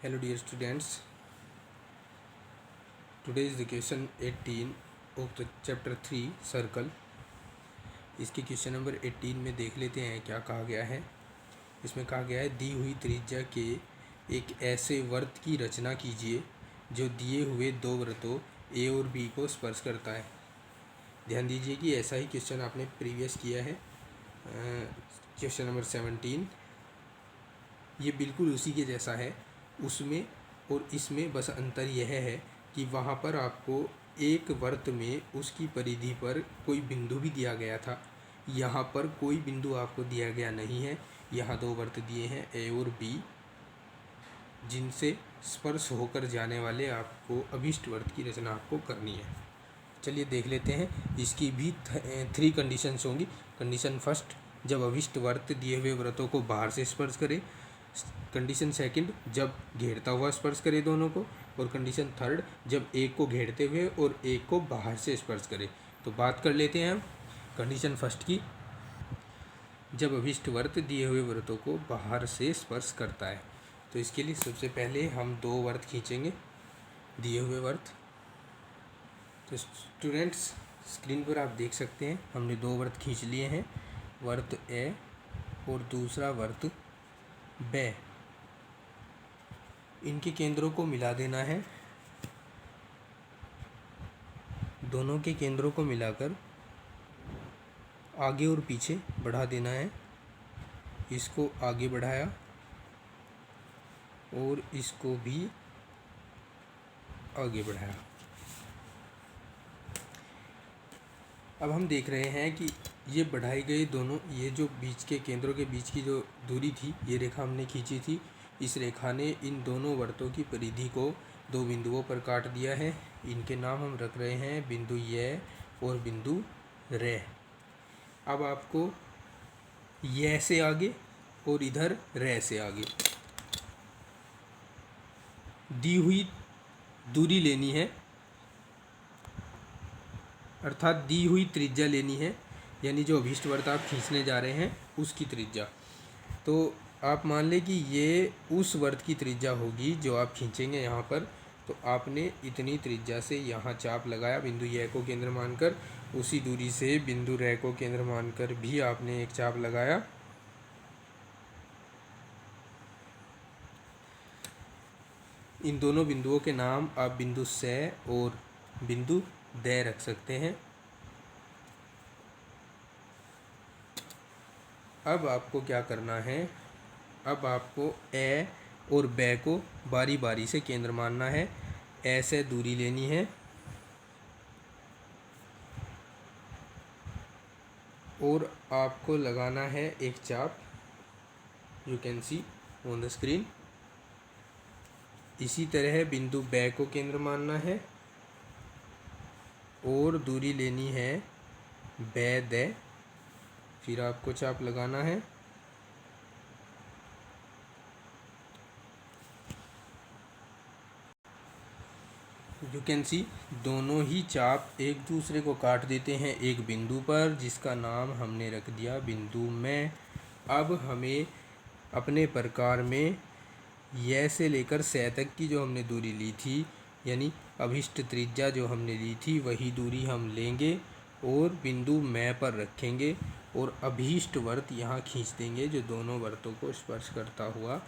Hello dear students, today is the question 18 of the chapter 3 circle। इसके question number 18 में देख लेते हैं क्या कहा गया है। इसमें कहा गया है दी हुई त्रिज्या के एक ऐसे वृत्त की रचना कीजिए जो दिए हुए दो वृत्तों ए और बी को स्पर्श करता है। ध्यान दीजिए कि ऐसा ही क्वेश्चन आपने प्रीवियस किया है, क्वेश्चन नंबर 17। ये बिल्कुल उसी के जैसा है, उसमें और इसमें बस अंतर यह है कि वहाँ पर आपको एक वृत्त में उसकी परिधि पर कोई बिंदु भी दिया गया था, यहाँ पर कोई बिंदु आपको दिया गया नहीं है। यहाँ दो वृत्त दिए हैं ए और बी, जिनसे स्पर्श होकर जाने वाले आपको अभिष्ट वृत्त की रचना आपको करनी है। चलिए देख लेते हैं। इसकी भी 3 कंडीशंस होंगी। कंडीशन फर्स्ट, जब अभिष्ट वृत्त दिए हुए वृत्तों को बाहर से स्पर्श करे। कंडीशन सेकंड, जब घेरता हुआ स्पर्श करे दोनों को। और कंडीशन थर्ड, जब एक को घेरते हुए और एक को बाहर से स्पर्श करे। तो बात कर लेते हैं हम कंडीशन फर्स्ट की। जब अभिष्ट वृत्त दिए हुए वृत्तों को बाहर से स्पर्श करता है, तो इसके लिए सबसे पहले हम दो वृत्त खींचेंगे, दिए हुए वृत्त। तो स्टूडेंट्स, स्क्रीन पर आप देख सकते हैं हमने दो वृत्त खींच लिए हैं, वृत्त ए और दूसरा वृत्त बी। इनके केंद्रों को मिला देना है। दोनों के केंद्रों को मिलाकर आगे और पीछे बढ़ा देना है। इसको आगे बढ़ाया और इसको भी आगे बढ़ाया। अब हम देख रहे हैं कि ये बढ़ाए गए दोनों, ये जो बीच के केंद्रों के बीच की जो दूरी थी, ये रेखा हमने खींची थी। इस रेखा ने इन दोनों वृत्तों की परिधि को दो बिंदुओं पर काट दिया है। इनके नाम हम रख रहे हैं बिंदु य और बिंदु रे। अब आपको य से आगे और इधर रे से आगे दी हुई दूरी लेनी है, अर्थात दी हुई त्रिज्या लेनी है, यानी जो अभिष्ट वृत्त आप खींचने जा रहे हैं उसकी त्रिज्या। तो आप मान लें कि ये उस वृत्त की त्रिज्या होगी जो आप खींचेंगे यहाँ पर। तो आपने इतनी त्रिज्या से यहाँ चाप लगाया बिंदु य को केंद्र मानकर, उसी दूरी से बिंदु रे को केंद्र मानकर भी आपने एक चाप लगाया। इन दोनों बिंदुओं के नाम आप बिंदु से और बिंदु दे रख सकते हैं। अब आपको क्या करना है, अब आपको ए और बे को बारी बारी से केंद्र मानना है। ए से दूरी लेनी है और आपको लगाना है एक चाप, you can see on the screen. इसी तरह बिंदु बे को केंद्र मानना है और दूरी लेनी है बे दे, फिर आपको चाप लगाना है। यू कैन सी दोनों ही चाप एक दूसरे को काट देते हैं एक बिंदु पर, जिसका नाम हमने रख दिया बिंदु में। अब हमें अपने प्रकार में य से लेकर से तक की जो हमने दूरी ली थी, यानी अभिष्ट त्रिज्या जो हमने ली थी, वही दूरी हम लेंगे और बिंदु में पर रखेंगे और अभीष्ट वृत्त यहाँ खींच देंगे जो दोनों वृत्तों को स्पर्श करता हुआ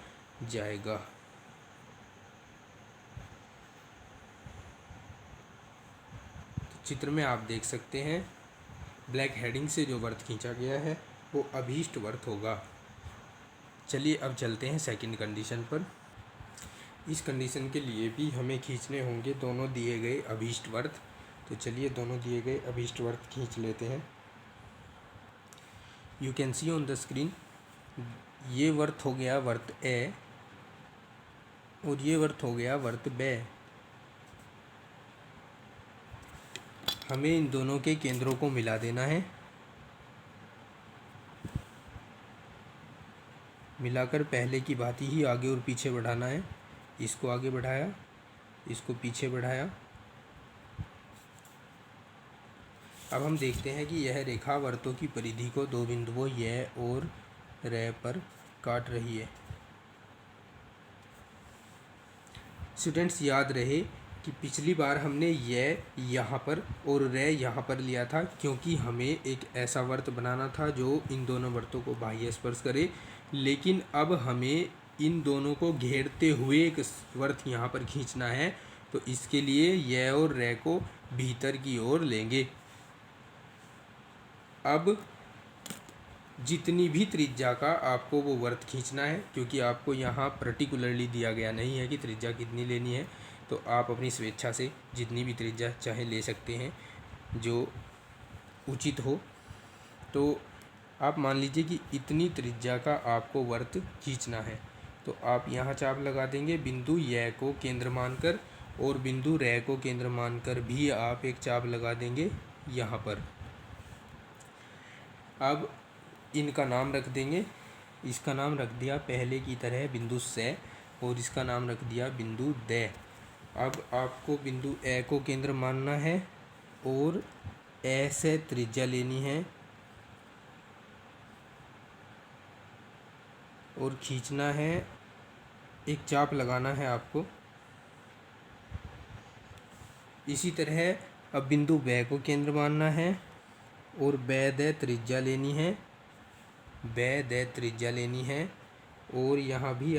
जाएगा। चित्र में आप देख सकते हैं ब्लैक हेडिंग से जो वृत्त खींचा गया है वो अभीष्ट वृत्त होगा। चलिए अब चलते हैं सेकंड कंडीशन पर। इस कंडीशन के लिए भी हमें खींचने होंगे दोनों दिए गए अभीष्ट वृत्त। तो चलिए दोनों दिए गए अभीष्ट वृत्त खींच लेते हैं। You can see on the screen, ये वृत्त हो गया वृत्त ए और ये वृत्त हो गया वृत्त बे। हमें इन दोनों के केंद्रों को मिला देना है। मिलाकर पहले की भांति ही आगे और पीछे बढ़ाना है। इसको आगे बढ़ाया, इसको पीछे बढ़ाया। अब हम देखते हैं कि यह रेखा वृत्तों की परिधि को दो बिंदुओं य और रे पर काट रही है। स्टूडेंट्स याद रहे कि पिछली बार हमने यह यहाँ पर और रे यहाँ पर लिया था, क्योंकि हमें एक ऐसा वर्त बनाना था जो इन दोनों वर्तों को बाह्य स्पर्श करे। लेकिन अब हमें इन दोनों को घेरते हुए एक वर्त यहाँ पर खींचना है, तो इसके लिए यह और रे को भीतर की ओर लेंगे। अब जितनी भी त्रिज्या का आपको वो वर्त खींचना है, क्योंकि आपको यहाँ पर्टिकुलरली दिया गया नहीं है कि त्रिज्या कितनी लेनी है, तो आप अपनी स्वेच्छा से जितनी भी त्रिज्या चाहे ले सकते हैं जो उचित हो। तो आप मान लीजिए कि इतनी त्रिज्या का आपको वर्त खींचना है, तो आप यहाँ चाप लगा देंगे बिंदु य को केंद्र मानकर, और बिंदु रे को केंद्र मानकर भी आप एक चाप लगा देंगे यहाँ पर। अब इनका नाम रख देंगे। इसका नाम रख दिया पहले की तरह बिंदु से, और इसका नाम रख दिया बिंदु दे। अब आपको बिंदु ए को केंद्र मानना है और ए से त्रिज्या लेनी है और खींचना है, एक चाप लगाना है आपको। इसी तरह अब बिंदु बे को केंद्र मानना है और बे दे त्रिज्या लेनी है, बे दे त्रिज्या लेनी है, और यहाँ भी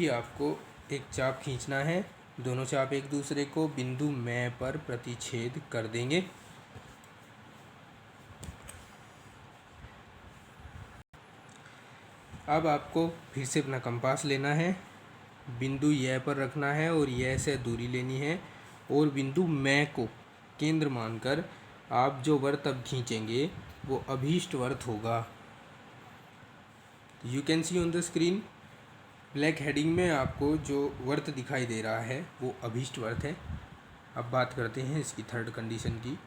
आपको एक चाप खींचना है। दोनों चाप एक दूसरे को बिंदु में पर प्रतिच्छेद कर देंगे। अब आपको फिर से अपना कंपास लेना है, बिंदु य पर रखना है और य से दूरी लेनी है, और बिंदु में को केंद्र मानकर आप जो वर्त अब खींचेंगे वो अभीष्ट वर्त होगा। You can see on the screen, black heading में आपको जो वर्त दिखाई दे रहा है वो अभीष्ट वर्त है। अब बात करते हैं इसकी थर्ड कंडीशन की।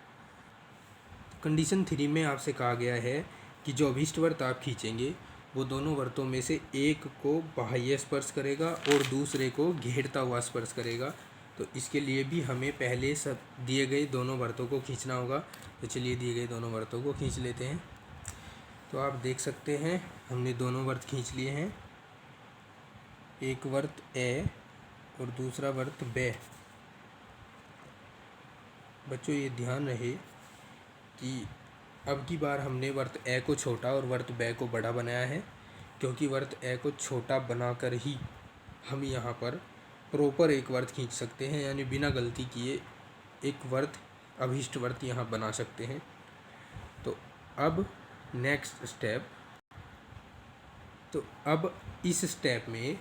कंडीशन 3 में आपसे कहा गया है कि जो अभीष्ट वर्त आप खींचेंगे वो दोनों वर्तों में से एक को बाह्य स्पर्श करेगा और दूसरे को घेरता हुआ स्पर्श करेगा। तो इसके लिए भी हमें पहले सब दिए गए दोनों वर्तों को खींचना होगा। तो चलिए दिए गए दोनों वर्तों को खींच लेते हैं। तो आप देख सकते हैं हमने दोनों वर्त खींच लिए हैं, एक वर्त ए और दूसरा वर्त बे। बच्चों ये ध्यान रहे कि अब की बार हमने वर्त ए को छोटा और वर्त बे को बड़ा बनाया है, क्योंकि वर्त ए को छोटा बनाकर ही हम यहाँ पर प्रॉपर एक वर्त खींच सकते हैं, यानी बिना गलती किए एक वर्त अभीष्ट वर्त यहाँ बना सकते हैं। तो अब नेक्स्ट स्टेप, तो अब इस स्टेप में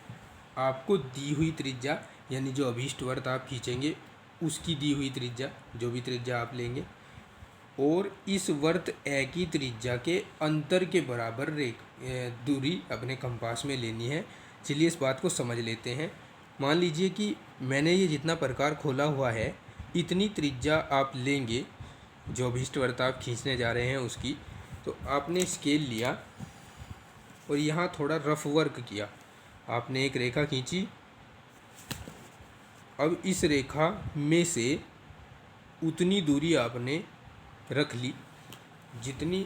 आपको दी हुई त्रिज्या, यानी जो अभीष्ट वर्त आप खींचेंगे उसकी दी हुई त्रिज्या, जो भी त्रिज्या आप लेंगे, और इस वर्त ए की त्रिज्या के अंतर के बराबर दूरी अपने कंपास में लेनी है। चलिए इस बात को समझ लेते हैं। मान लीजिए कि मैंने ये जितना प्रकार खोला हुआ है इतनी त्रिज्या आप लेंगे जो अभीष्ट वर्त आप खींचने जा रहे हैं उसकी। तो आपने स्केल लिया और यहाँ थोड़ा रफ वर्क किया, आपने एक रेखा खींची। अब इस रेखा में से उतनी दूरी आपने रख ली जितनी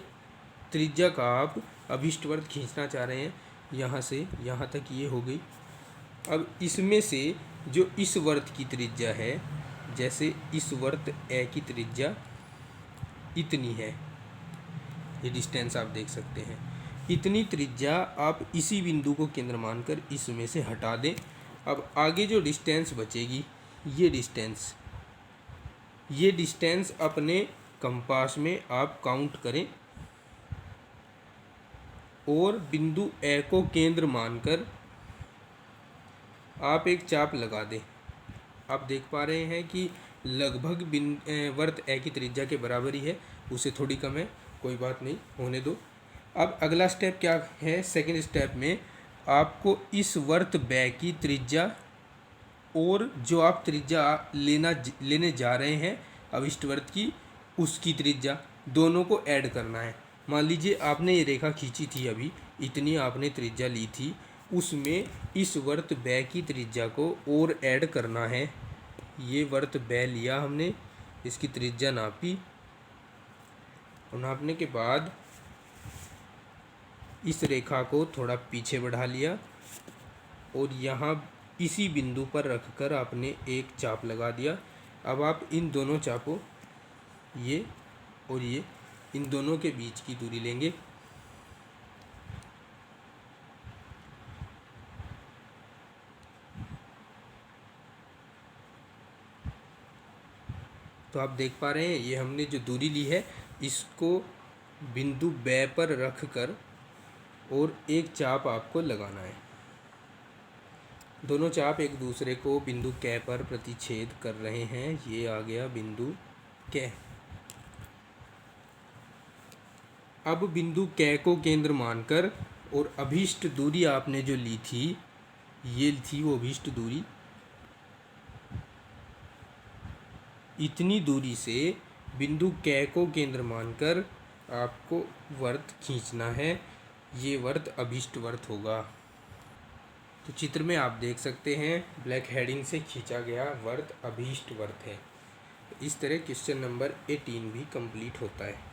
त्रिज्या का आप अभीष्ट वर्त खींचना चाह रहे हैं। यहाँ से यहाँ तक ये हो गई। अब इसमें से जो इस वर्त की त्रिज्या है, जैसे इस वर्त ए की त्रिज्या इतनी है, ये डिस्टेंस आप देख सकते हैं, इतनी त्रिज्या आप इसी बिंदु को केंद्र मानकर इसमें से हटा दें। अब आगे जो डिस्टेंस बचेगी ये डिस्टेंस अपने कंपास में आप काउंट करें और बिंदु ए को केंद्र मानकर आप एक चाप लगा दें। आप देख पा रहे हैं कि लगभग वर्त ए की त्रिज्या के बराबर ही है, उससे थोड़ी कम है, कोई बात नहीं, होने दो। अब अगला स्टेप क्या है? सेकंड स्टेप में आपको इस वर्त बे की त्रिज्या और जो आप त्रिज्या लेने जा रहे हैं अभीष्ट वर्त की, उसकी त्रिज्या, दोनों को ऐड करना है। मान लीजिए आपने ये रेखा खींची थी, अभी इतनी आपने त्रिज्या ली थी, उसमें इस वर्त बे की त्रिज्या को और ऐड करना है। ये वर्त बे लिया हमने, इसकी त्रिज्या नापी और नापने के बाद इस रेखा को थोड़ा पीछे बढ़ा लिया और यहाँ इसी बिंदु पर रखकर आपने एक चाप लगा दिया। अब आप इन दोनों चापों, ये और ये, इन दोनों के बीच की दूरी लेंगे। तो आप देख पा रहे हैं ये हमने जो दूरी ली है इसको बिंदु B पर रख कर और एक चाप आपको लगाना है। दोनों चाप एक दूसरे को बिंदु K पर प्रतिच्छेद कर रहे हैं। ये आ गया बिंदु K। अब बिंदु K को केंद्र मानकर और अभीष्ट दूरी आपने जो ली थी, ये थी वो अभीष्ट दूरी, इतनी दूरी से बिंदु K को केंद्र मानकर आपको वर्त खींचना है। ये वर्त अभीष्ट वर्त होगा। तो चित्र में आप देख सकते हैं ब्लैक हेडिंग से खींचा गया वर्त अभीष्ट वर्त है। इस तरह क्वेश्चन नंबर 18 भी कंप्लीट होता है।